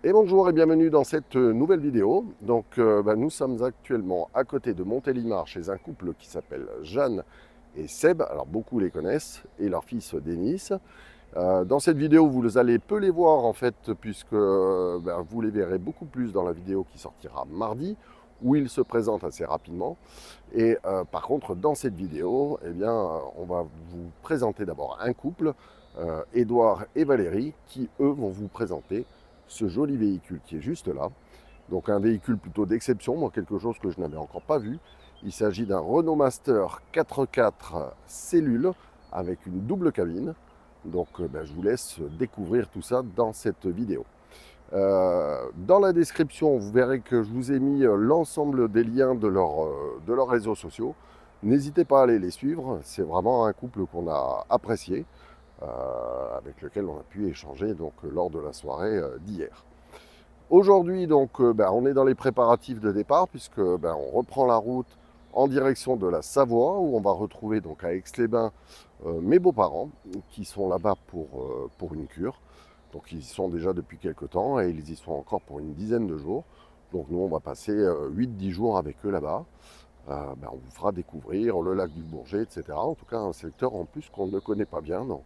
Et bonjour et bienvenue dans cette nouvelle vidéo. Donc nous sommes actuellement à côté de Montélimar chez un couple qui s'appelle Jeanne et Seb. Alors beaucoup les connaissent et leur fils Denis. Dans cette vidéo vous allez peu les voir en fait puisque vous les verrez beaucoup plus dans la vidéo qui sortira mardi où ils se présentent assez rapidement. Et par contre dans cette vidéo on va vous présenter d'abord un couple, Édouard et Valérie, qui eux vont vous présenter ce joli véhicule qui est juste là. Donc un véhicule plutôt d'exception, moi quelque chose que je n'avais encore pas vu. Il s'agit d'un Renault Master 4x4 cellule avec une double cabine. Donc je vous laisse découvrir tout ça dans cette vidéo. Dans la description, vous verrez que je vous ai mis l'ensemble des liens de leurs réseaux sociaux. N'hésitez pas à aller les suivre, c'est vraiment un couple qu'on a apprécié. Avec lequel on a pu échanger donc, lors de la soirée d'hier. Aujourd'hui, donc, on est dans les préparatifs de départ puisque on reprend la route en direction de la Savoie où on va retrouver donc, à Aix-les-Bains mes beaux-parents qui sont là-bas pour une cure. Donc ils y sont déjà depuis quelques temps et ils y sont encore pour une dizaine de jours. Donc nous on va passer 8-10 jours avec eux là-bas. On vous fera découvrir le lac du Bourget, etc. En tout cas, un secteur en plus qu'on ne connaît pas bien, donc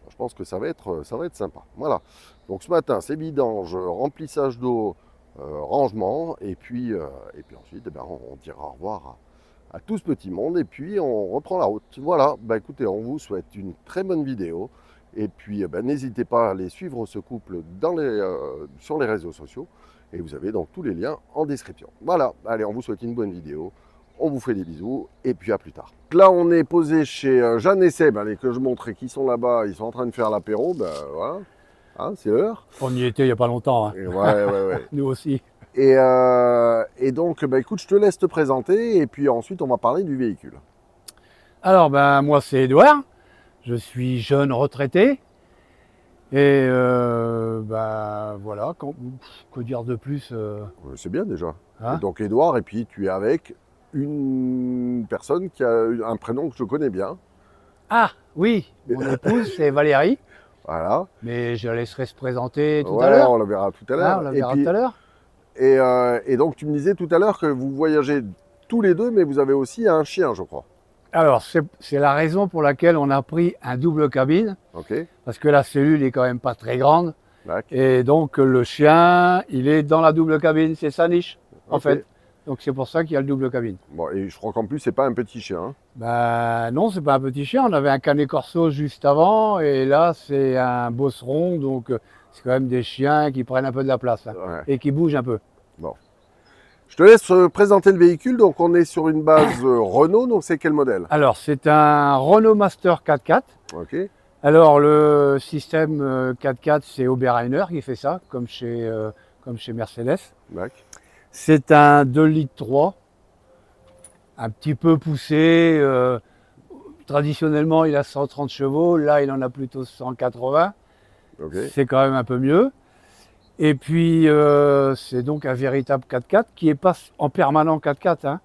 je pense que ça va être sympa. Voilà, donc ce matin, c'est vidange, remplissage d'eau, rangement, et puis ensuite, on dira au revoir à tout ce petit monde, et puis on reprend la route. Voilà, écoutez, on vous souhaite une très bonne vidéo, et puis n'hésitez pas à aller suivre ce couple sur les réseaux sociaux, et vous avez donc tous les liens en description. Voilà, allez, on vous souhaite une bonne vidéo. On vous fait des bisous et puis à plus tard. Là, on est posé chez Jeanne et Seb, allez, que je montrais qui sont là-bas. Ils sont en train de faire l'apéro. Voilà, hein, c'est l'heure. On y était il n'y a pas longtemps. Hein. Ouais. Nous aussi. Et donc, écoute, je te laisse te présenter et puis ensuite, on va parler du véhicule. Alors, moi, c'est Édouard. Je suis jeune retraité. Et voilà, que dire de plus C'est bien déjà. Hein, donc, Édouard, et puis tu es avec une personne qui a un prénom que je connais bien. Ah, oui, mon épouse, c'est Valérie. Voilà. Mais je la laisserai se présenter tout à l'heure. On la verra tout à l'heure. On la verra tout à l'heure. Et donc, tu me disais tout à l'heure que vous voyagez tous les deux, mais vous avez aussi un chien, je crois. Alors, c'est la raison pour laquelle on a pris un double cabine. Okay. Parce que la cellule est quand même pas très grande. D'accord. Et donc, le chien, il est dans la double cabine. C'est sa niche, en fait. Donc, c'est pour ça qu'il y a le double cabine. Bon, et je crois qu'en plus, c'est pas un petit chien. Hein. Non, c'est pas un petit chien. On avait un Canet Corso juste avant. Et là, c'est un Bosseron. Donc, c'est quand même des chiens qui prennent un peu de la place. Hein, et qui bougent un peu. Bon. Je te laisse présenter le véhicule. Donc, on est sur une base Renault. Donc, c'est quel modèle? Alors, c'est un Renault Master 4x4. Ok. Alors, le système 4x4, c'est Oberreiner qui fait ça, comme chez Mercedes. D'accord. C'est un 2,3 litres, un petit peu poussé. Traditionnellement, il a 130 chevaux. Là, il en a plutôt 180. Okay. C'est quand même un peu mieux. Et puis, c'est donc un véritable 4x4 qui n'est pas en permanent 4x4. Hein.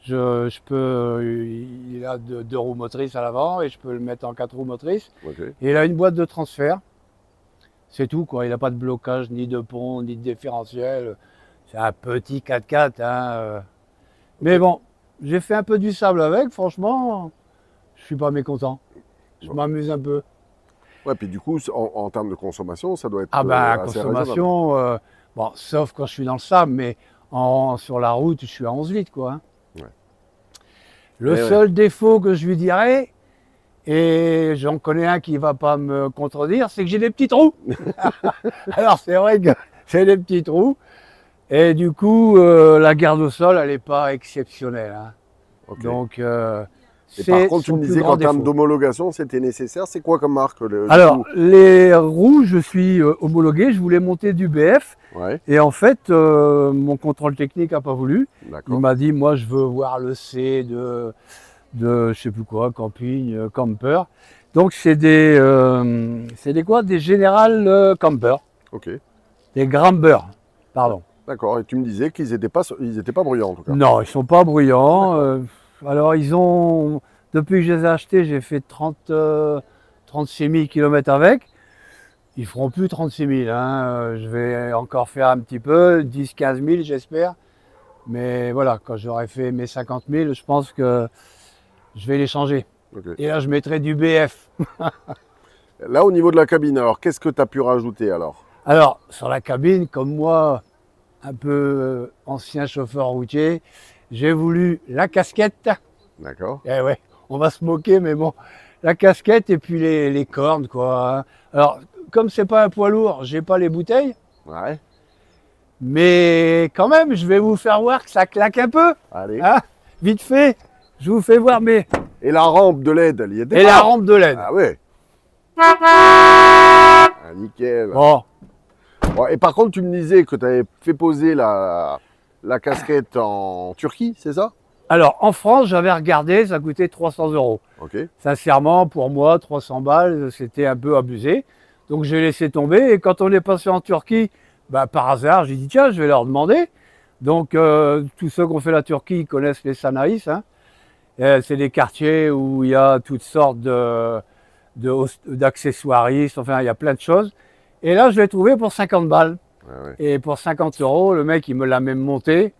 Il a deux roues motrices à l'avant et je peux le mettre en 4 roues motrices. Okay. Et il a une boîte de transfert. C'est tout, quoi. Il n'a pas de blocage, ni de pont, ni de différentiel. C'est un petit 4x4. Hein. Mais bon, j'ai fait un peu du sable avec. Franchement, je ne suis pas mécontent. Je m'amuse un peu. Ouais, puis du coup, en termes de consommation, ça doit être assez consommation, sauf quand je suis dans le sable, mais sur la route, je suis à 11 litres, quoi. Hein. Ouais. Le seul défaut que je lui dirais, et j'en connais un qui ne va pas me contredire, c'est que j'ai des petits trous. Alors, c'est vrai que j'ai des petits trous. Et du coup, la garde au sol, elle n'est pas exceptionnelle. Hein. Okay. Donc, et par contre, tu me disais qu'en termes d'homologation, c'était nécessaire. C'est quoi comme marque Alors, les roues, je suis homologué. Je voulais monter du BF. Ouais. Et en fait, mon contrôle technique n'a pas voulu. Il m'a dit, moi, je veux voir le C de je sais plus quoi, camping, camper. Donc, c'est des quoi? Des General Camper. Ok. Des Gramber, pardon. D'accord, et tu me disais qu'ils n'étaient pas bruyants en tout cas. Non, ils ne sont pas bruyants. Alors, depuis que je les ai achetés, j'ai fait 36 000 km avec. Ils feront plus 36 000. Hein. Je vais encore faire un petit peu, 10-15 000 j'espère. Mais voilà, quand j'aurai fait mes 50 000, je pense que je vais les changer. Okay. Et là, je mettrai du BF. Là, au niveau de la cabine, alors, qu'est-ce que tu as pu rajouter alors? Alors, sur la cabine, comme moi, un peu ancien chauffeur routier, j'ai voulu la casquette. D'accord. Eh ouais, on va se moquer, mais bon, la casquette et puis les cornes, quoi. Alors, comme c'est pas un poids lourd, j'ai pas les bouteilles. Ouais. Mais quand même, je vais vous faire voir que ça claque un peu. Allez. Hein, vite fait, je vous fais voir mes... Et la rampe de LED, elle y est Et la rampe de LED. Ah ouais. Ah, nickel. Bon. Bon, et par contre, tu me disais que tu avais fait poser la casquette en Turquie, c'est ça? Alors, en France, j'avais regardé, ça coûtait 300 €. Ok. Sincèrement, pour moi, 300 balles, c'était un peu abusé. Donc, j'ai laissé tomber. Et quand on est passé en Turquie, bah, par hasard, j'ai dit, tiens, je vais leur demander. Donc, tous ceux qui ont fait la Turquie connaissent les Sanaïs. Hein. C'est des quartiers où il y a toutes sortes d'accessoiristes, enfin, il y a plein de choses. Et là, je l'ai trouvé pour 50 balles. Ah ouais. Et pour 50 €, le mec, il me l'a même monté.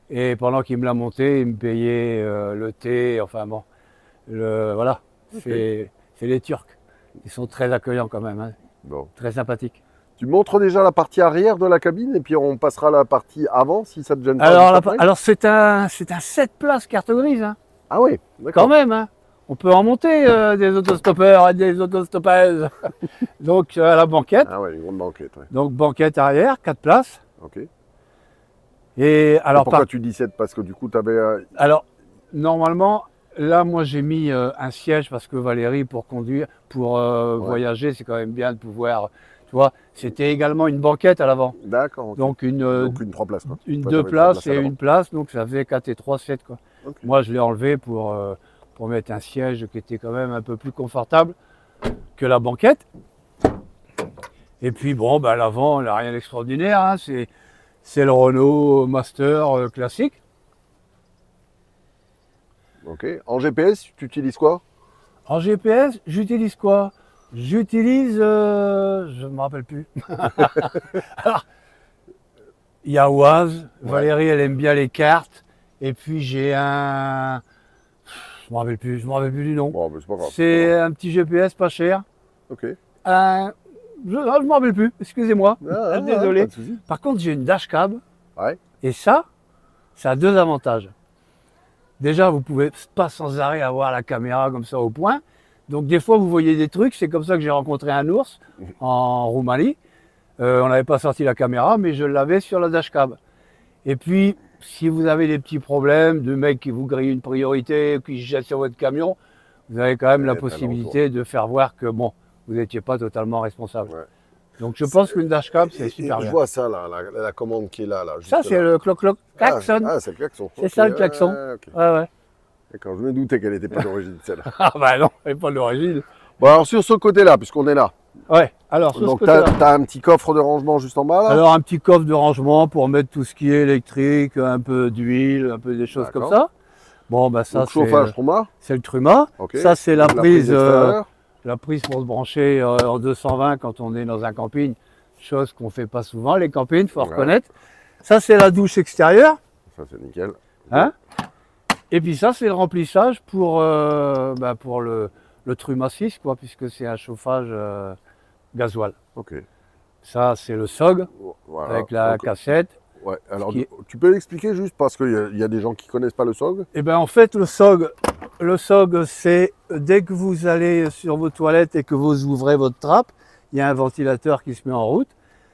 Et pendant qu'il me l'a monté, il me payait le thé, enfin bon, voilà. Okay. C'est les Turcs. Ils sont très accueillants quand même, hein. Bon. Très sympathiques. Tu montres déjà la partie arrière de la cabine et puis on passera à la partie avant si ça te gêne pas. Alors c'est un 7 places carte grise. Hein. Ah oui, d'accord. Quand même, hein. On peut en monter des autostoppeurs et des autostoppeuses. Donc la banquette. Ah ouais, une grande banquette. Ouais. Donc banquette arrière, 4 places. Ok. Et alors pourquoi tu dis 7? Parce que du coup tu avais... Alors normalement, là moi j'ai mis un siège parce que Valérie pour conduire, pour voyager, c'est quand même bien de pouvoir... Tu vois, c'était également une banquette à l'avant. D'accord. Okay. Donc une 3 places. Quoi. Une 2 places et une place, donc ça fait 4 et 3, 7 quoi. Okay. Moi je l'ai enlevé pour mettre un siège qui était quand même un peu plus confortable que la banquette. Et puis bon, bah, l'avant, il n'a rien d'extraordinaire, hein. C'est le Renault Master classique. Ok. En GPS, tu utilises quoi? En GPS, j'utilise quoi? J'utilise, je ne me rappelle plus. Alors, il y a Waze, Valérie elle aime bien les cartes, et puis j'ai un, je me rappelle plus du nom. Bon, c'est pas grave. C'est un petit GPS pas cher. Ok. Je ne me rappelle plus, excusez-moi, désolé. Par contre, j'ai une dashcam, et ça a 2 avantages. Déjà, vous ne pouvez pas sans arrêt avoir la caméra comme ça au point. Donc des fois, vous voyez des trucs. C'est comme ça que j'ai rencontré un ours en Roumanie. On n'avait pas sorti la caméra, mais je l'avais sur la dashcam. Et puis, si vous avez des petits problèmes de mecs qui vous grillent une priorité, qui jettent sur votre camion, vous avez quand même la possibilité de faire voir que bon, vous n'étiez pas totalement responsable. Ouais. Donc je pense qu'une dashcam, c'est super bien. Je vois ça, là, la commande qui est là. Ça, c'est le cloc-cloc klaxon. Ah, c'est le klaxon. C'est ça le klaxon. Okay. Ouais. D'accord, je me doutais qu'elle n'était pas d'origine, celle-là. Ah bah non, elle n'est pas d'origine. Bon, alors sur ce côté-là, puisqu'on est là. Ouais, alors sur donc, ce côté-là. Tu as un petit coffre de rangement juste en bas, là? Alors un petit coffre de rangement pour mettre tout ce qui est électrique, un peu d'huile, un peu des choses comme ça. Bon, bah ça, c'est chauffage Truma. C'est le Truma. Okay. Ça, c'est la prise pour se brancher en 220 quand on est dans un camping. Chose qu'on ne fait pas souvent, les campings, il faut reconnaître. Ça, c'est la douche extérieure. Ça, c'est nickel. Hein? Et puis ça, c'est le remplissage pour le Truma 6, quoi, puisque c'est un chauffage gasoil. Ok. Ça, c'est le SOG, avec la cassette. Ouais. Alors, tu peux l'expliquer juste parce qu'il y a des gens qui ne connaissent pas le SOG? Eh bien, en fait, le SOG, c'est dès que vous allez sur vos toilettes et que vous ouvrez votre trappe, il y a un ventilateur qui se met en route.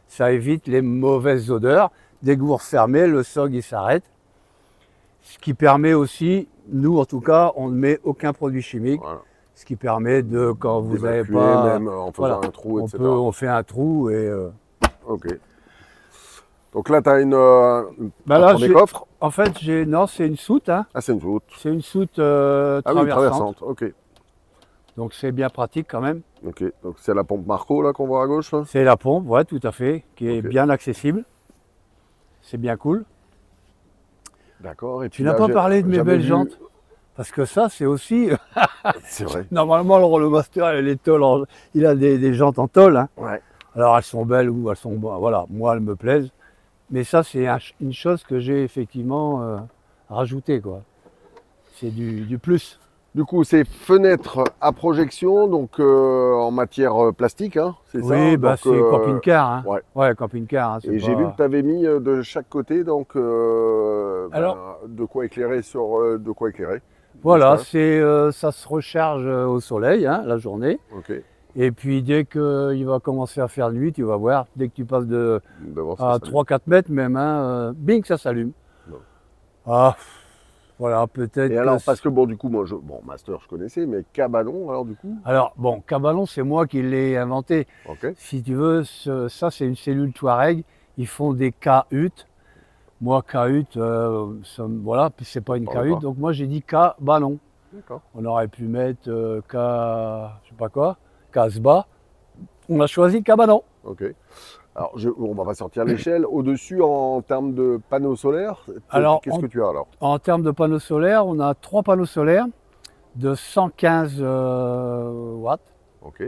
Ça évite les mauvaises odeurs. Dès que vous refermez, le SOG, il s'arrête. Ce qui permet aussi, nous en tout cas, on ne met aucun produit chimique. Voilà. Ce qui permet de, quand vous n'avez pas... Même en faisant un trou, etc. On fait un trou et... Ok. Donc là, tu as un coffre. En fait, non, c'est une soute. Hein. Ah, c'est une soute. C'est une soute traversante. Ok. Donc c'est bien pratique quand même. Ok. Donc c'est la pompe Marco là qu'on voit à gauche. C'est la pompe, ouais, tout à fait, qui est bien accessible. C'est bien cool. D'accord. Tu n'as pas parlé de mes belles jantes. Parce que ça, c'est aussi... c'est vrai. Normalement, le Renault Master, il a des jantes en tôle. Hein. Ouais. Alors elles sont belles ou elles sont, voilà, moi elles me plaisent. Mais ça c'est une chose que j'ai effectivement rajoutée, quoi. C'est du plus. Du coup, c'est fenêtres à projection, donc en matière plastique, hein, c'est ça? Oui, bah Donc, c'est camping-car, hein. ouais. Ouais, camping-car, hein, Et j'ai vu que tu avais mis de chaque côté, donc Alors, de quoi éclairer de quoi éclairer. voilà, L'espace. ça se recharge au soleil, hein, la journée. Ok. Et puis dès qu'il va commencer à faire nuit, tu vas voir, dès que tu passes D'abord, ça à s'allume. 3-4 mètres même, hein, bing, ça s'allume. Bon. Ah, voilà, peut-être Et que... alors, parce que bon, du coup, moi, bon, Master, je connaissais, mais cabanon, alors du coup, Alors, bon, cabanon, c'est moi qui l'ai inventé. ok. Si tu veux, ça, c'est une cellule Touareg. Ils font des K-huttes. Moi, K-hutte, voilà, puis c'est pas une Parle K-hutte, pas. donc moi j'ai dit cabanon. D'accord. On aurait pu mettre K, je sais pas quoi, Casbah. On a choisi cabanon. Ok. Alors, on va pas sortir l'échelle. Au-dessus, en termes de panneaux solaires, Alors, qu'est-ce que tu as alors? en termes de panneaux solaires, on a 3 panneaux solaires de 115 watts. Ok.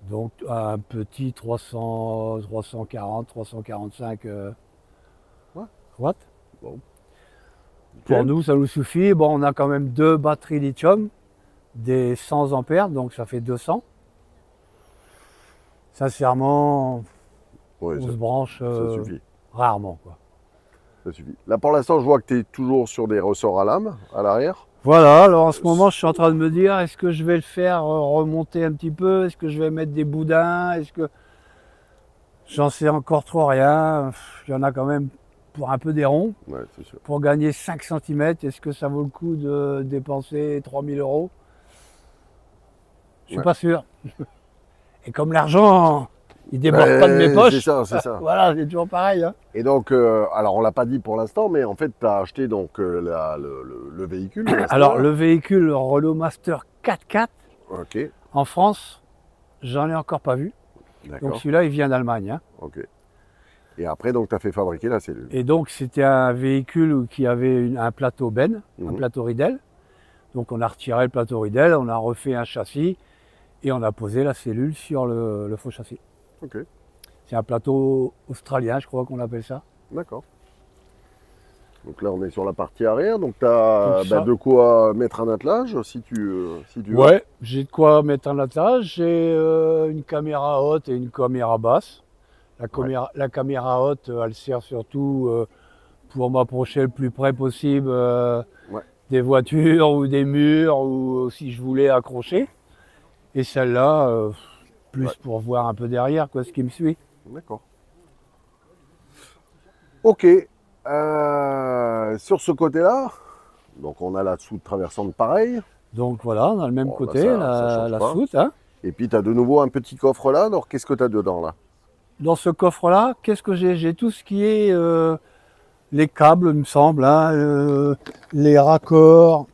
Donc un petit 300, 340, 345 Ouais. watts. Bon. Pour Nickel. nous, ça nous suffit. Bon, on a quand même 2 batteries lithium, des 100 ampères, donc ça fait 200. Sincèrement, Ouais, on se branche ça suffit. rarement, quoi. Ça suffit. Là, pour l'instant, je vois que tu es toujours sur des ressorts à lame à l'arrière. Voilà, alors en ce moment, je suis en train de me dire, est-ce que je vais le faire remonter un petit peu? Est-ce que je vais mettre des boudins? Est-ce que... J'en sais encore trop rien. Il y en a quand même pour un peu des ronds. Ouais, c'est sûr. Pour gagner 5 cm, est-ce que ça vaut le coup de dépenser 3000 euros? Je suis Ouais. pas sûr. Et comme l'argent, il déborde pas de mes poches. C'est ça, c'est ça. Voilà, c'est toujours pareil, hein. Et donc, alors on l'a pas dit pour l'instant, mais en fait, tu as acheté donc le véhicule. Le Master. Alors, le véhicule Renault Master 4x4, Ok, en France, j'en ai encore pas vu. Donc d'accord. celui-là, il vient d'Allemagne, hein. Ok. Et après, donc, tu as fait fabriquer la cellule. Et donc, c'était un véhicule qui avait un plateau Ben, un Mhm. plateau Ridel. Donc, on a retiré le plateau Ridel, on a refait un châssis et on a posé la cellule sur le faux châssis. Ok, C'est un plateau australien, je crois qu'on appelle ça. d'accord. Donc là, on est sur la partie arrière. Donc, tu as Donc ça- de quoi mettre un attelage si tu veux. Ouais, j'ai de quoi mettre un attelage. J'ai une caméra haute et une caméra basse. La caméra haute, elle sert surtout pour m'approcher le plus près possible Ouais. des voitures ou des murs ou si je voulais accrocher. Et celle-là, plus Ouais. pour voir un peu derrière, quoi, ce qui me suit. D'accord. Ok. Sur ce côté-là, donc on a la soute traversante pareil. Donc voilà, on a le même Bon, là, côté, ça change la pas. soute, hein. Et puis tu as de nouveau un petit coffre là. Alors qu'est-ce que tu as dedans là? Dans ce coffre-là, qu'est-ce que j'ai? J'ai tout ce qui est les câbles, il me semble, hein, les raccords.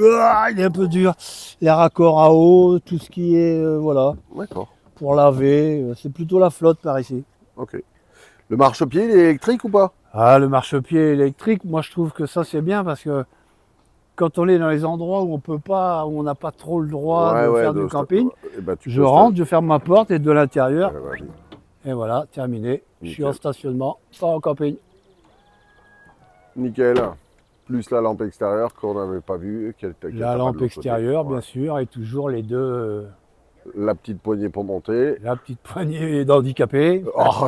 Ah, il est un peu dur. Les raccords à eau, tout ce qui est, voilà, D'accord. pour laver. C'est plutôt la flotte par ici. Ok. Le marchepied, il est électrique ou pas? Ah, le marchepied électrique, moi je trouve que ça c'est bien parce que quand on est dans les endroits où on peut pas, où on n'a pas trop le droit de faire du camping, Eh ben, tu je peux rentre, je ferme ma porte et de l'intérieur, vas-y. et voilà, terminé. Je suis Nickel. en stationnement, pas en camping. Nickel. Plus la lampe extérieure qu'on n'avait pas vue. La lampe extérieure, bien sûr, et toujours les deux, La petite poignée pour monter. la petite poignée d'handicapé. Oh,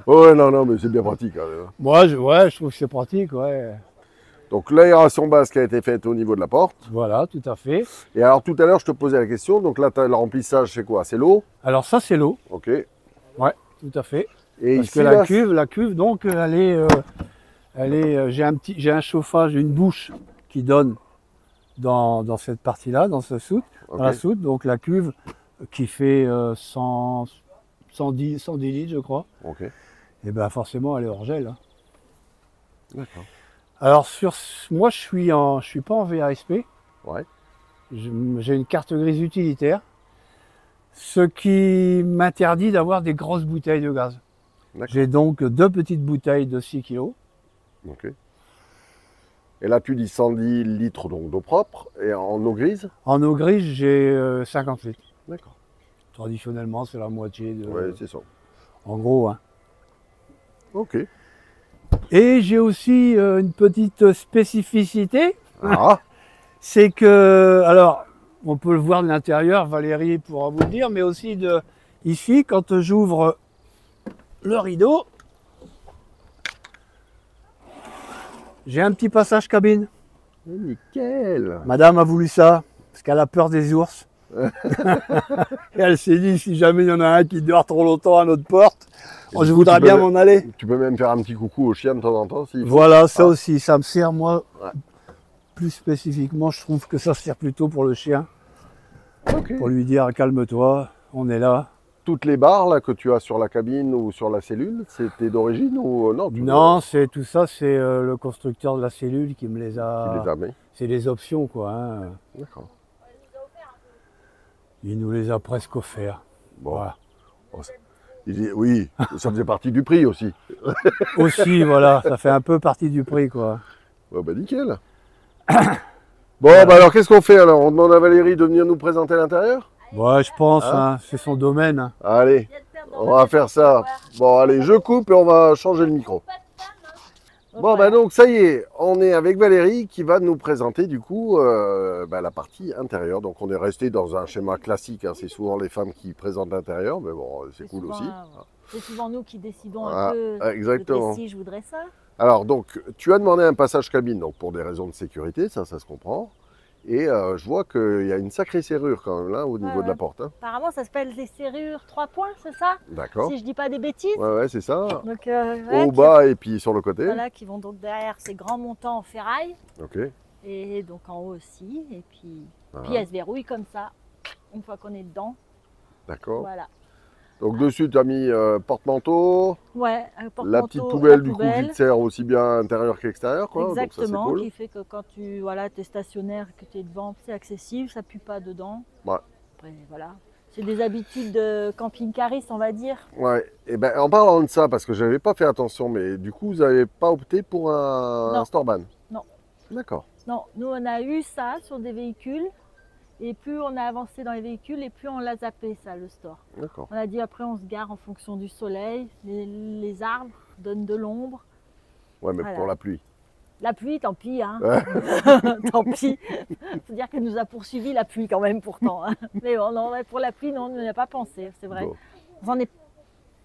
ouais, non, non, mais c'est bien pratique quand même. Moi, ouais, je trouve que c'est pratique, ouais. Donc l'aération basse qui a été faite au niveau de la porte. Voilà, tout à fait. Et alors tout à l'heure, je te posais la question. Donc là, le remplissage, c'est quoi? C'est l'eau? Alors ça, c'est l'eau, Ok. ouais, tout à fait. Et Parce ici, que là, la cuve, donc, j'ai un chauffage, une bouche qui donne dans cette partie-là, dans ce soute, ok. dans la soute. Donc la cuve qui fait 110 litres, je crois. Ok. Et ben forcément, elle est hors gel, hein. D'accord. Alors moi, je suis pas en VASP. Ouais. J'ai une carte grise utilitaire, ce qui m'interdit d'avoir des grosses bouteilles de gaz. D'accord. J'ai donc 2 petites bouteilles de 6 kg. Ok. Et là, tu dis 110 litres donc d'eau propre et en eau grise? En eau grise, j'ai 50 litres. D'accord. traditionnellement, c'est la moitié de... Ouais, c'est ça. En gros, hein. Ok. Et j'ai aussi une petite spécificité. Ah, C'est que, alors, on peut le voir de l'intérieur, Valérie pourra vous le dire, mais aussi de ici, quand j'ouvre le rideau, j'ai un petit passage cabine. nickel. Madame a voulu ça, parce qu'elle a peur des ours. Et elle s'est dit, si jamais il y en a un qui dort trop longtemps à notre porte, Et je du coup, voudrais tu peux bien même- m'en aller. Tu peux même faire un petit coucou au chien de temps en temps. S'il faut. Voilà, ça Ah. aussi, ça me sert, moi, Ouais. plus spécifiquement, je trouve que ça sert plutôt pour le chien, Ok. pour lui dire, calme-toi, on est là. Toutes les barres là, que tu as sur la cabine ou sur la cellule, c'était d'origine ou non Non, c'est tout ça, c'est le constructeur de la cellule qui me les Tu a... les as mis. C'est des options, quoi. Hein. D'accord. Il nous les a presque offerts. Bon. Voilà. Oui, ça faisait partie du prix aussi. Aussi, voilà, ça fait un peu partie du prix, quoi. Bon, bah nickel. Bon, bah alors qu'est-ce qu'on fait alors? On demande à Valérie de venir nous présenter l'intérieur? Ouais, je pense, Hein hein, c'est son domaine. Hein. Allez, on va faire ça. Bon, allez, je coupe et on va changer le micro. Bon, bah donc ça y est, on est avec Valérie qui va nous présenter du coup la partie intérieure. Donc on est resté dans un schéma classique, hein. C'est souvent les femmes qui présentent l'intérieur, mais bon, c'est cool souvent, aussi. C'est souvent nous qui décidons Ah, un peu exactement. de si je voudrais ça. Alors donc, tu as demandé un passage cabine, donc pour des raisons de sécurité, ça se comprend. Et je vois qu'il y a une sacrée serrure quand même là au niveau de la porte. Hein. Apparemment, ça s'appelle des serrures 3 points, c'est ça? D'accord. Si je dis pas des bêtises. Ouais, ouais, c'est ça. Donc, ouais, Au bas et puis sur le côté. Voilà, qui vont donc derrière ces grands montants en ferraille. Ok. Et donc en haut aussi. Et puis, Ah, puis elle se verrouille comme ça, une fois qu'on est dedans. d'accord. Voilà. Donc dessus, tu as mis porte-manteau, Ouais, un la petite porte-manteau, poubelle la du coup poubelle. qui te sert aussi bien intérieur qu'extérieur. Quoi. Exactement, Donc ça, c'est qui fait que quand tu es stationnaire, que tu es devant, c'est accessible, ça pue pas dedans. Ouais. Après, voilà. C'est des habitudes de camping-cariste, on va dire. cool. Ouais. Et ben en parlant de ça, parce que je n'avais pas fait attention, mais du coup, vous n'avez pas opté pour un Non. Storban. Non. D'accord. Non, nous on a eu ça sur des véhicules. Et plus on a avancé dans les véhicules, et plus on l'a zappé, ça, le store. D'accord. On a dit après on se gare en fonction du soleil, les arbres donnent de l'ombre. Ouais, mais Voilà. pour la pluie. La pluie, tant pis, hein. Ouais. Tant pis. Faut dire qu'elle nous a poursuivi la pluie quand même pourtant. Hein. Mais bon, non, ouais, pour la pluie, non, on n'y a pas pensé, c'est vrai. Bon. J'en ai...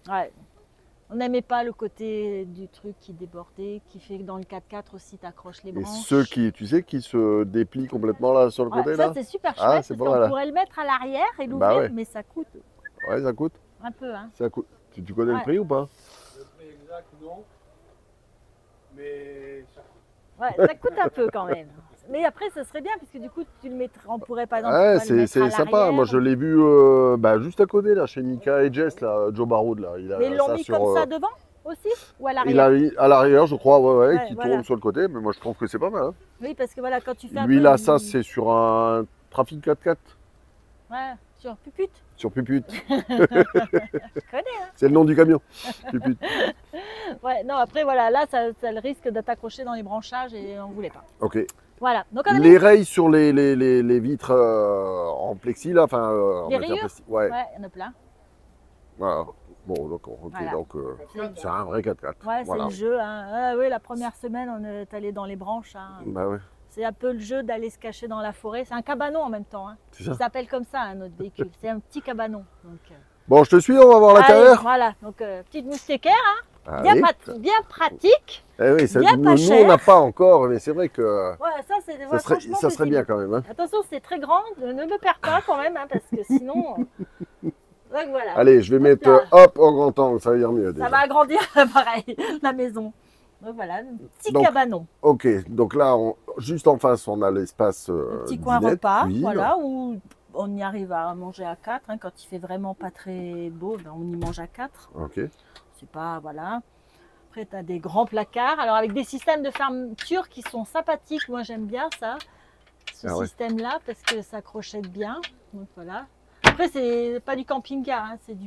ouais. On n'aimait pas le côté du truc qui débordait, qui fait que dans le 4x4 aussi, tu accroches les Et branches. ceux qui, tu sais, qui se déplient complètement là sur le Ouais, côté ça là. c'est super Ah, chouette, c'est parce pas qu'on mal. pourrait le mettre à l'arrière et l'ouvrir, Bah ouais. mais ça coûte Ouais, ça coûte. un peu. Hein. Ça coûte. Tu connais le Ouais. prix ou pas? Le prix exact, non. Mais ça Ouais, ça coûte un peu quand même. Mais après, ce serait bien, parce que du coup, tu le mettrais, on pourrait pas Ouais, c'est sympa. l'arrière. Moi, je l'ai vu juste à côté, là, chez Mika et Jess, là, Joe Barroud, là. Il a Mais ils l'ont ça mis sur, comme ça devant aussi? Ou à il l'arrière? a mis à l'arrière, je crois, ouais, Ouais, qui voilà. tourne sur le côté. Mais moi, je trouve que c'est pas mal. Hein. Oui, parce que voilà, quand tu fais un Lui, peu... là, ça, c'est sur un trafic 4x4, Ouais, sur Puput. sur Puput. Je connais, hein. C'est le nom du camion, Puput. Ouais, non, après, voilà, là, ça a le risque de t'accrocher dans les branchages et on voulait pas. Ok. Voilà. Donc, on a Les rails sur les vitres en plexi, là, enfin, en Les matière rayures plastique. Ouais, Ouais, il y en a plein. voilà. Bon, donc, ok, Voilà. donc c'est un vrai 4x4. Ouais, c'est Voilà. le jeu. Hein. Ah, oui, la première semaine, on est allé dans les branches. Hein. Bah ouais, C'est un peu le jeu d'aller se cacher dans la forêt. C'est un cabanon en même temps. Hein. c'est ça. Il s'appelle comme ça, hein, notre véhicule. C'est un petit cabanon. Donc, Bon, je te suis, on va voir allez, l'intérieur. voilà, donc petite mousquetaire, hein. Allez. Bien pratique. Eh oui, ça, bien nous, pas nous, cher. on n'a pas encore, mais c'est vrai que Ouais, ça, c'est, ouais, franchement, ça c'est- serait bien quand même. Hein. Attention, c'est très grand. Ne me perds pas quand même, hein, parce que sinon. Donc voilà. Allez, je vais mettre là. hop en grand angle, ça va dire mieux. Ça Déjà. va agrandir, pareil, la maison. Donc voilà, un petit Donc, cabanon. Ok, donc là, juste en face, on a l'espace Un petit coin dînette, repas, cuisine. voilà, où on y arrive à manger à 4. Hein, quand il fait vraiment pas très beau, ben, on y mange à 4. Ok, C'est pas, voilà. Après, tu as des grands placards. Alors, avec des systèmes de fermeture qui sont sympathiques. Moi, j'aime bien ça, ce Ah ouais. système-là, parce que ça crochette bien. Donc, voilà. Après, c'est pas du camping-car, hein, c'est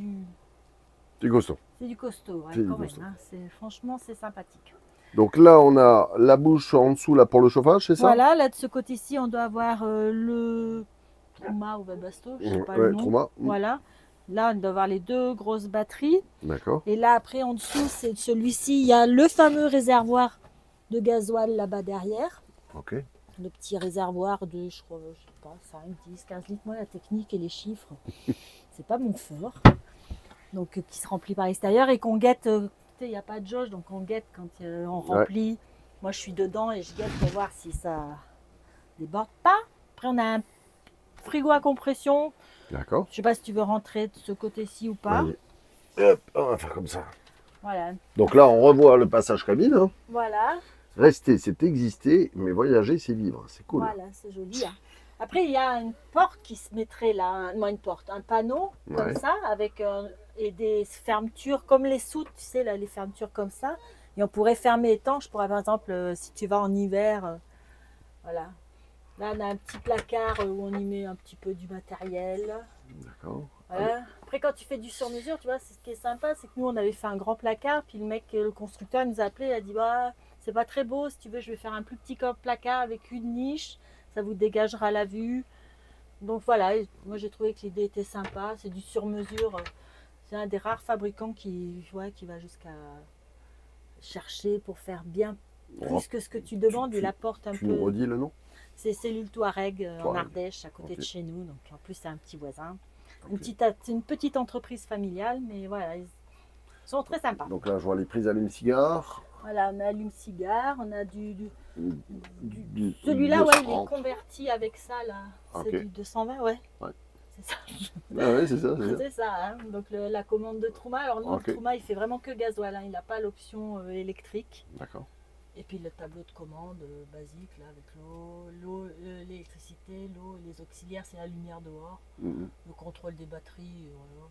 c'est costaud. du costaud, ouais, C'est du quand même. costaud. Hein, franchement, c'est sympathique. Donc là, on a la bouche en dessous là pour le chauffage, c'est ça? Voilà, là, de ce côté-ci, on doit avoir le Trouma ou Webasto, je sais pas le Ouais, nom. Trouma. Voilà. Là, on doit avoir les 2 grosses batteries. D'accord. Et là, après, en dessous, c'est celui-ci. Il y a le fameux réservoir de gasoil là-bas derrière. Ok. Le petit réservoir de, je crois, je sais pas, 5, 10, 15 litres. Moi, la technique et les chiffres, c'est pas mon fort. Donc, qui se remplit par l'extérieur et qu'on guette. Il n'y a pas de jauge, donc on guette quand on remplit. Ouais. Moi, je suis dedans et je guette pour voir si ça déborde pas. Après, on a un frigo à compression. D'accord. Je sais pas si tu veux rentrer de ce côté-ci ou pas. Oui. Hop, on va faire comme ça. Voilà. Donc là, on revoit le passage cabine. Hein. Voilà. Rester, c'est exister, mais voyager, c'est vivre. C'est cool. Voilà, c'est joli. Hein. Après, il y a une porte qui se mettrait là, une porte, un panneau comme ça, avec et des fermetures comme les soutes, tu sais, là, les fermetures comme ça. Et on pourrait fermer étanche. Je pourrais, par exemple, si tu vas en hiver, voilà. Là, on a un petit placard où on y met un petit peu du matériel. D'accord. Voilà. Après, quand tu fais du sur-mesure, tu vois, ce qui est sympa, c'est que nous, on avait fait un grand placard. Puis le mec, le constructeur, nous a appelé, il a dit, bah, c'est pas très beau, si tu veux, je vais faire un plus petit placard avec une niche. Ça vous dégagera la vue. Donc voilà, moi j'ai trouvé que l'idée était sympa. C'est du sur-mesure. C'est un des rares fabricants qui va jusqu'à chercher pour faire bien plus que ce que tu demandes. Il apporte un peu. Tu nous redis le nom? C'est Cellule Touareg en Ardèche, à côté de chez nous. Donc en plus, c'est un petit voisin. C'est une petite entreprise familiale, mais voilà, ils sont très sympas. Donc là, je vois les prises allume-cigare. Voilà, on a allume-cigare, on a celui-là, ouais, il est converti avec ça, là. C'est du 220, ouais. C'est ça. Ah ouais, c'est ça. C'est ça, hein. Donc la commande de Trouma. Alors nous, le Trouma, il fait vraiment que gasoil, hein. Il n'a pas l'option électrique. D'accord. Et puis le tableau de commande basique, là, avec l'eau, l'électricité, l'eau et les auxiliaires, c'est la lumière dehors. Le contrôle des batteries, voilà.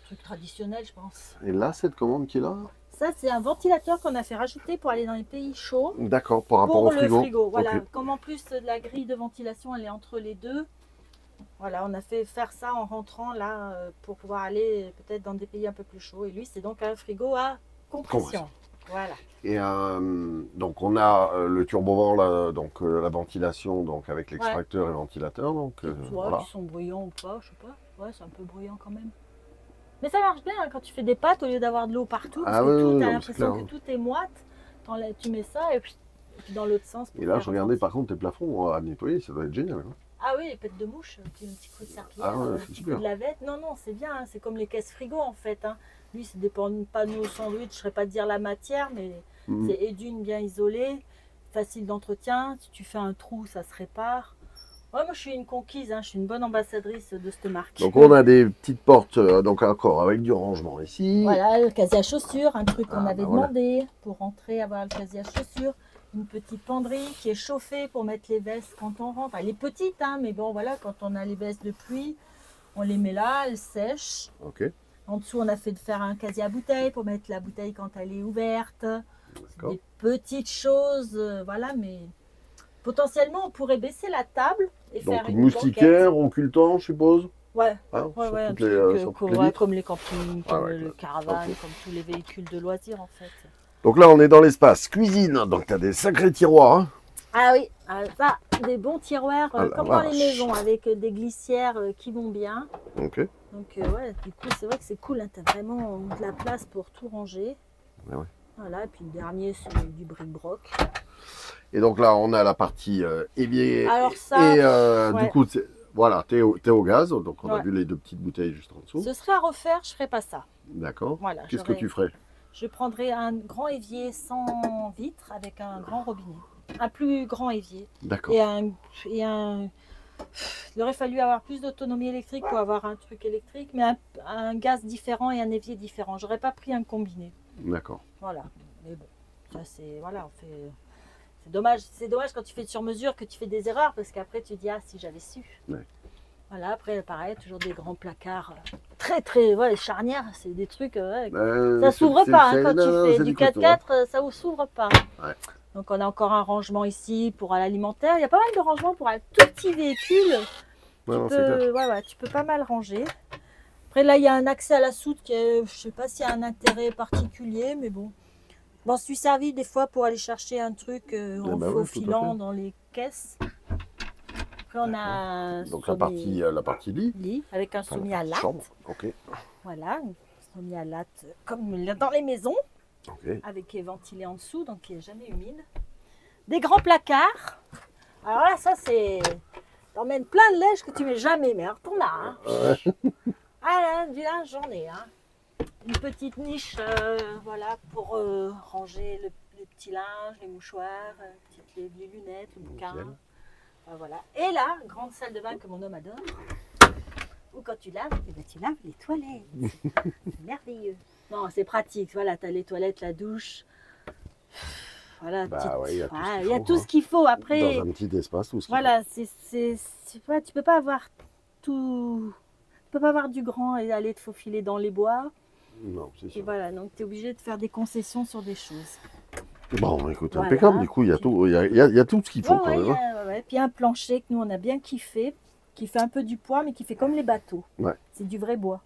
Truc traditionnel, je pense. Et là, cette commande qui est là? Ça, c'est un ventilateur qu'on a fait rajouter pour aller dans les pays chauds. D'accord, par rapport au frigo. Le frigo, voilà. Comme en plus la grille de ventilation, elle est entre les deux. Voilà, on a fait faire ça en rentrant là pour pouvoir aller peut-être dans des pays un peu plus chauds. Et lui, c'est donc un frigo à compression. Voilà. Et donc on a le turbovent, là, donc la ventilation, donc avec l'extracteur et le ventilateur. Donc voilà. Qui sont bruyants ou pas, je sais pas. Ouais, c'est un peu bruyant quand même. Mais ça marche bien hein, quand tu fais des pâtes au lieu d'avoir de l'eau partout. Parce que tu as l'impression que tout est moite. Tu mets ça et puis dans l'autre sens. Et là, je regardais par contre tes plafonds à nettoyer, ça doit être génial. Hein. Ah oui, les pêtes de mouche, un petit coup de serpillière, un petit coup de lavette. Non, c'est bien, hein, c'est comme les caisses frigo en fait. Hein. Lui, c'est des panneaux sandwich, je ne saurais pas dire la matière, mais c'est édune bien isolée, facile d'entretien. Si tu fais un trou, ça se répare. Ouais, moi, je suis une conquise, hein, je suis une bonne ambassadrice de cette marque. Donc, on a des petites portes, donc encore avec du rangement ici. Voilà, le casier à chaussures, un truc qu'on avait demandé pour rentrer, avoir le casier à chaussures. Une petite penderie qui est chauffée pour mettre les vestes quand on rentre. Elle est petite, hein, mais bon, voilà, quand on a les vestes de pluie, on les met là, elles sèchent. Ok. En dessous, on a fait de faire un casier à bouteille pour mettre la bouteille quand elle est ouverte. Des petites choses, voilà, mais potentiellement, on pourrait baisser la table et donc, faire une moustiquaire, occultant, je suppose. Ouais, hein, ouais, un truc comme les campings, comme le caravane, comme tous les véhicules de loisirs, en fait. Donc là, on est dans l'espace cuisine, donc tu as des sacrés tiroirs. Hein. Ah oui, ça, des bons tiroirs comme dans les maisons, avec des glissières qui vont bien. Ok. Donc ouais, du coup, c'est vrai que c'est cool, hein, tu as vraiment de la place pour tout ranger. Ouais. Voilà, et puis le dernier, c'est du bric-broc. Et donc là, on a la partie évier. Alors ça, et du coup, voilà, t'es au gaz, donc on a vu les 2 petites bouteilles juste en dessous. Ce serait à refaire, je ferais pas ça. D'accord. Voilà, qu'est-ce que tu ferais? Je prendrais un grand évier sans vitre avec un grand robinet. Un plus grand évier. D'accord. Il aurait fallu avoir plus d'autonomie électrique pour avoir un truc électrique, mais un gaz différent et un évier différent. J'aurais pas pris un combiné. D'accord. Voilà. Mais bon, ça c'est voilà, on fait. C'est dommage quand tu fais sur mesure que tu fais des erreurs parce qu'après tu dis ah si j'avais su. Ouais. Voilà, après pareil, toujours des grands placards très charnières, c'est des trucs, ça s'ouvre pas hein, quand tu fais du 4x4, ça ne s'ouvre pas. Ouais. Donc on a encore un rangement ici pour l'alimentaire, il y a pas mal de rangements pour un tout petit véhicule, tu peux pas mal ranger. Après là il y a un accès à la soute qui est, je sais pas s'il y a un intérêt particulier, mais bon. Je m'en suis servi des fois pour aller chercher un truc en faufilant dans les caisses. Après, on a un Donc sommier la partie lit. lit avec un Enfin, sommier la à partie latte. chambre. Ok. Voilà, un sommier à latte comme dans les maisons, Ok. avec qui est ventilé en dessous, donc qui n'est jamais humide. Des grands placards. Alors là, ça c'est... T'emmènes plein de linge que tu mets jamais, mais alors t'en as. Hein. Ah là, du linge, j'en ai. Hein. Une petite niche, voilà, pour ranger les petits linges, les mouchoirs, les lunettes, le bouquin. Nickel. Enfin, voilà. Et là, grande salle de bain que mon homme adore. Ou quand tu laves, eh ben, tu laves les toilettes. C'est merveilleux. Non, c'est pratique. Voilà, tu as les toilettes, la douche. Voilà, Bah ouais, il y a tout ce qu'il faut, tout ce qu'il faut. Après, dans un petit espace, tout ce qu'il voilà, tu peux pas avoir tout. Tu peux pas avoir du grand et aller te faufiler dans les bois. faut. Non, c'est Et sûr. voilà, donc tu es obligé de faire des concessions sur des choses. Bon, écoute, Voilà. impeccable. Du coup, il y a tout, il y a tout ce qu'il faut Ouais, quand ouais, même. Hein. ouais. Puis un plancher que nous on a bien kiffé, qui fait un peu du poids, mais qui fait comme les bateaux. Ouais. C'est du vrai bois.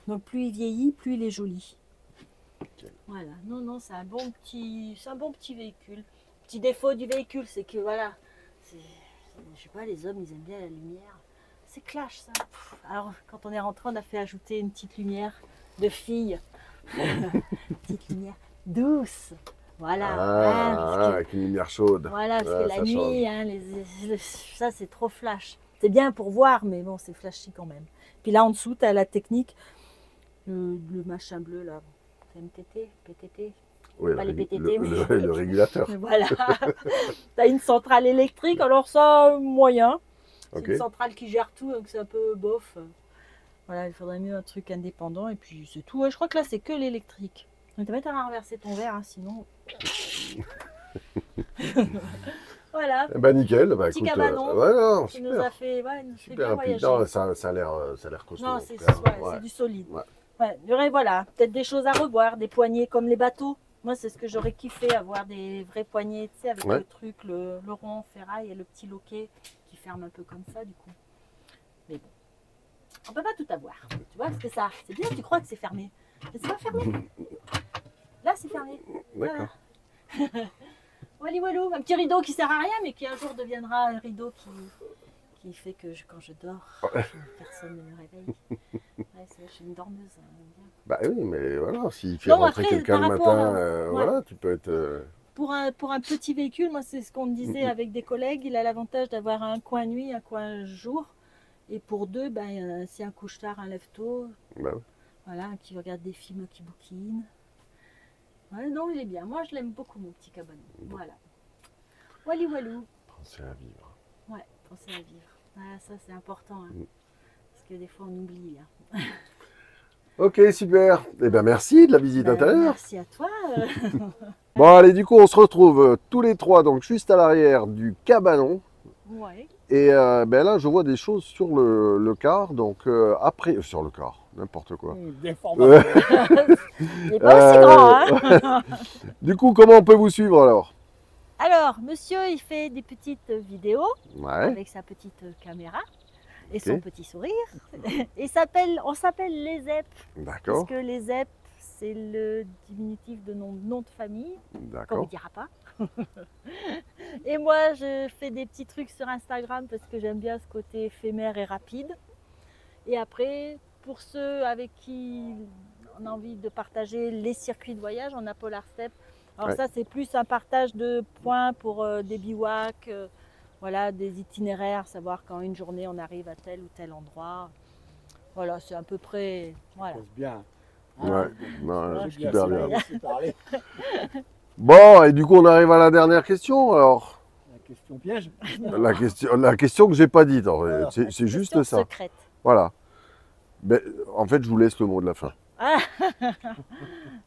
Donc plus il vieillit, plus il est joli. Ok. Voilà. Non, non, c'est un bon petit véhicule. Petit défaut du véhicule, c'est que voilà, je sais pas, les hommes ils aiment bien la lumière. C'est clash ça. Alors quand on est rentré, on a fait ajouter une petite lumière de fille. Petite lumière douce. Voilà. Ah, parce que- avec une lumière chaude. voilà, parce Ouais, que la ça nuit, hein, ça c'est trop flash. C'est bien pour voir, mais bon, c'est flashy quand même. Puis là en dessous, tu as la technique, le machin bleu là, MTT, PTT. Oui, Pas les PTT, le régulateur. Voilà. Tu as une centrale électrique, alors ça, moyen. C'est Ok. une centrale qui gère tout, donc c'est un peu bof. Voilà, il faudrait mieux un truc indépendant, et puis c'est tout. Ouais, je crois que là, c'est que l'électrique. Donc, t'as à renverser ton verre, hein, sinon. Voilà. Eh ben nickel, bah Petit écoute, cabanon ouais, non, qui nous super, a fait, ouais, nous fait super bien rapide. voyager. Non, ça a l'air costaud. Non, en c'est tout cas. ouais, Ouais. c'est du solide. Ouais. Ouais, il y aurait, voilà, peut-être des choses à revoir, des poignées comme les bateaux. Moi, c'est ce que j'aurais kiffé, avoir des vrais poignées, tu sais, avec Ouais. le truc, le rond en ferraille et le petit loquet qui ferme un peu comme ça, du coup. Mais bon, on peut pas tout avoir, tu vois, parce que ça, c'est bien, tu crois que c'est fermé. Mais c'est pas fermé. Là, c'est fermé. D'accord. Wally walou, un petit rideau qui sert à rien, mais qui un jour deviendra un rideau qui fait que quand je dors, personne ne me réveille. Ouais, je suis une dormeuse. Hein, bien. Bah oui, mais voilà, s'il fait Non, rentrer après, quelqu'un le par rapport matin, à- ouais. voilà, tu peux être. Pour un petit véhicule, moi, c'est ce qu'on me disait avec des collègues. Il a l'avantage d'avoir un coin nuit, un coin jour. Et pour deux, ben, c'est un couche-tard, un lève-tôt. Bah ouais. Voilà, qui regarde des films, qui bouquine. Ouais, non, il est bien. Moi, je l'aime beaucoup, mon petit cabanon. Voilà. Wally walou. Pensez à vivre. Ouais, pensez à vivre. Ah, ça, c'est important. Hein. Mm. Parce que des fois, on oublie. Hein. Ok, super. Eh ben merci de la visite Ben, intérieure. merci à toi. Bon, allez, du coup, on se retrouve tous les trois, donc juste à l'arrière du cabanon. Ouais. Et ben là, je vois des choses sur le car, donc après, sur le car, n'importe quoi. Des formations. Il n'est pas aussi grand. Hein. Du coup, comment on peut vous suivre alors? Alors, monsieur, il fait des petites vidéos Ouais, avec sa petite caméra et son Ok. petit sourire. Et on s'appelle les ZEP, parce d'accord, que les ZEP, c'est le diminutif de nom de famille, qu'on ne d'accord. dira pas. Et moi, je fais des petits trucs sur Instagram parce que j'aime bien ce côté éphémère et rapide. Et après, pour ceux avec qui on a envie de partager les circuits de voyage, on a Polar Step. Alors Ouais. ça, c'est plus un partage de points pour des bivouacs, voilà, des itinéraires, savoir quand une journée on arrive à tel ou tel endroit. Voilà, c'est à peu près... Voilà. C'est bien. Ouais, non, Ouais, super c'est bien. bien. laisser parler. Bon, et du coup, on arrive à la dernière question. Alors, La question piège. la question que j'ai pas dite, en fait, Alors, c'est juste Question ça. secrète. Voilà. Ben, en fait, je vous laisse le mot de la fin.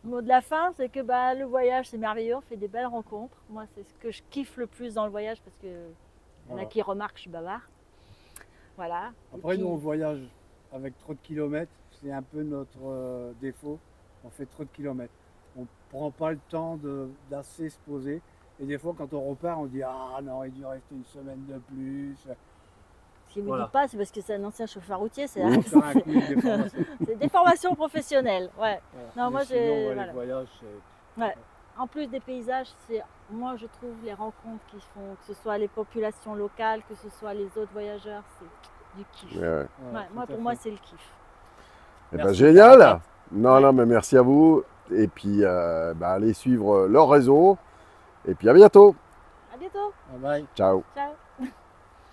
Le mot de la fin, c'est que bah, le voyage, c'est merveilleux, on fait des belles rencontres. Moi, c'est ce que je kiffe le plus dans le voyage parce que y en a Voilà. qui remarquent que je suis bavard. Voilà. Et Après, puis- nous, on voyage avec trop de kilomètres. C'est un peu notre défaut. On fait trop de kilomètres. On ne prend pas le temps d'assez se poser. Et des fois, quand on repart, on dit ah non, il dû rester une semaine de plus. Ce qui ne me Voilà. dit pas, c'est parce que c'est un ancien chauffeur routier, c'est Ou faire un coup des formations. c'est des formations professionnelles. Ouais. Voilà. Non, Mais moi, sinon, j'ai- ouais, voilà. les voyages, c'est Ouais. en plus des paysages, c'est moi je trouve les rencontres qu'ils font, que ce soit les populations locales, que ce soit les autres voyageurs, c'est du kiff. Ouais, ouais. Ouais, moi, pour moi, c'est le kiff. Eh ben, Merci. génial. Non, Ouais. non, mais merci à vous. Et puis, allez suivre leur réseau. Et puis, à bientôt. À bientôt. Bye bye. Ciao. Ciao.